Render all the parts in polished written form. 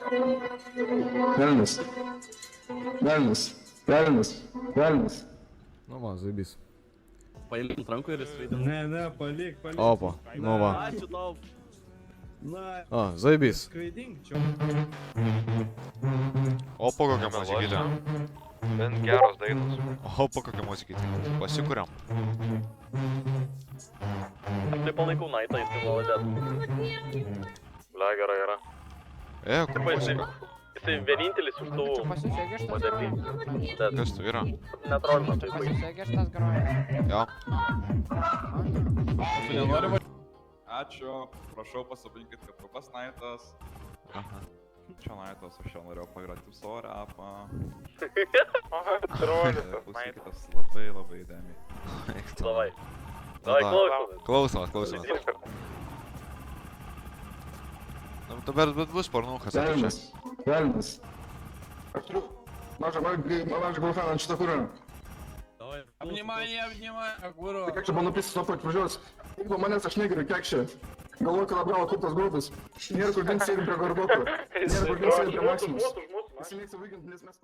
Velnias. Velnias. Velnias. Velnias. Nu va, zaibys. Paimint rankų ir įsvaidinti. Ne, palik. Opa, nu va. Ačiū tau. Na, A, zaibys. skraidink čia. Opa, kokia muzikytė. Bent geros dainos. Opa, kokia muzikytė. Pasikuriam. Aš tai palaikau Naitą, jis tai maladėt. Blia, gera. Kur muzika? Jisai vienintelis iš tų modernių. Kas tu yra? Netrolina, tai baigi. Jo. Ačiū, prašau pasabinkit, kad trupas Naitas. Aha. Čia Naitas, aš čia norėjau pagroti savo rapą. Klausykitas labai įdėmiai. Davai. Davai, Klausomas. Nu, bet bus pornukas, ar čia? Velnias. Aš turiu mažą girlfriend ant šitą kurą. Внимание, аккуратно. Tai kiek čia buvo nupistas to atvažiuos? Jeigu manęs aš negeriu, kiek čia? Galvoju, kad apgavo kur tas grobis. Nėra kur dink sėdim prie gardoko. Nėra kur dink sėdim prie Maximus. Visi mėgsta vaikint, nes mes...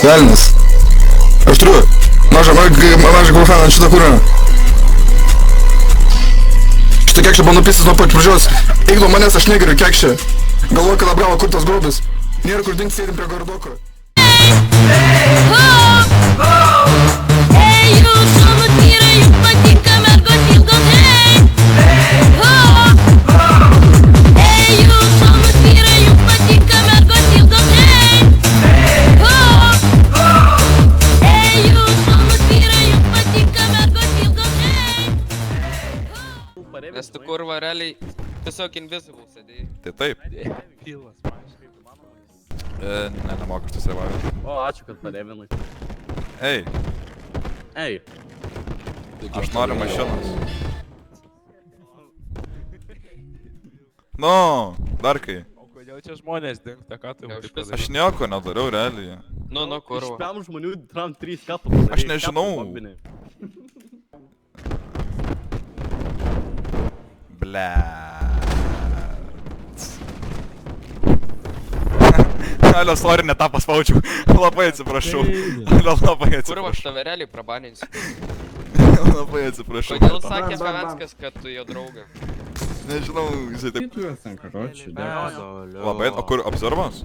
Velnias. Aš turiu mažą girlfriend ant šitą kurą. Štai kiek čia buvo nupistas to atvažiuos? Jeigu manęs aš negeriu, kiek čia? Galvoju, kad apgavo kur tas grobis. Nėra kur dink sėdim prie gardoko. Nes tu kurva realiai tiesiog invisible sėdėjai. Tai taip. Nemoku aš tas revival. O, ačiū, kad padevinai. Ei, aš noriu mašinos. Nu, dar kai. O kodėl čia žmonės dingta, ką tu taip padarei? Aš nieko nedariau realiai. Nu, kurva. Išpiam žmonių tram 3 kapą padarei. Aš nežinau. Blet. Alio, sorry, ne tą paspaučiau. Labai atsiprašau. Labai Kurva, aš atsiprašau. tave realiai prabaninsiu. Labai atsiprašau. Kodėl sakė Pevenskas, kad tu jo draugas? Nežinau, jisai taip... Tu esi, короче, Labai, o kur observas?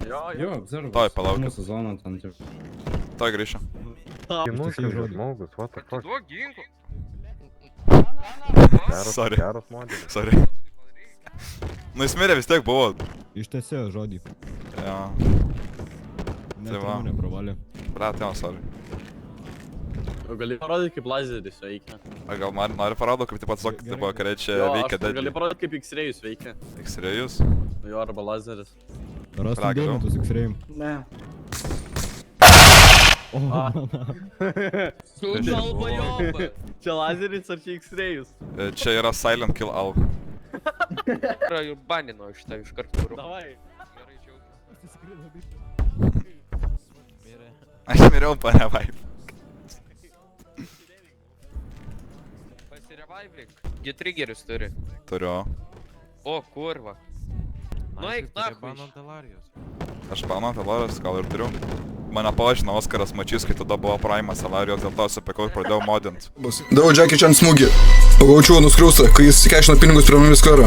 Jo, observas. Toj, palauk. Mūsų zona ten taip. Toj grįšiu. Žmogus, what the fuck. Duok ginklų. Sorry. Geras modelis. Sorry. Nu, jis mirė vis tiek buvo. Ištesėjo žodį. Jo. Tai va. Nepravalė. Blet, jo, sorry. O gali parodyti, kaip lazeris veikia? A gal nori parodo, kaip taip pat sakė, taip vakare čia veikia Gali Deadly. parodyti, kaip X-rayus veikia. X-rayus. Jo, arba lazeris. Rastum geriau. dėmetus X-rayim. Ne. Tu kalba joba. Čia lazeris ar čia X-rayus? Čia yra Silent Kill Al. Yra jau banino iš tavį iš karto. Davai. Gerai džiaugiuosi. Aš miriau parevive. Pasirevivalink. G-triggerius turi. Turiu. O, kurva. Nueik nahui. Aš pamanu, Telarijos gal ir turiu. Mane pažino Oskaras Mačys, kai tada buvo Primas Telarijos, dėl to supekau ir pradėjau modint. Daviau Jackie Chan smūgį. Pagaučiau nuskriaustą, kai jis kešino pinigus prie mumis karą.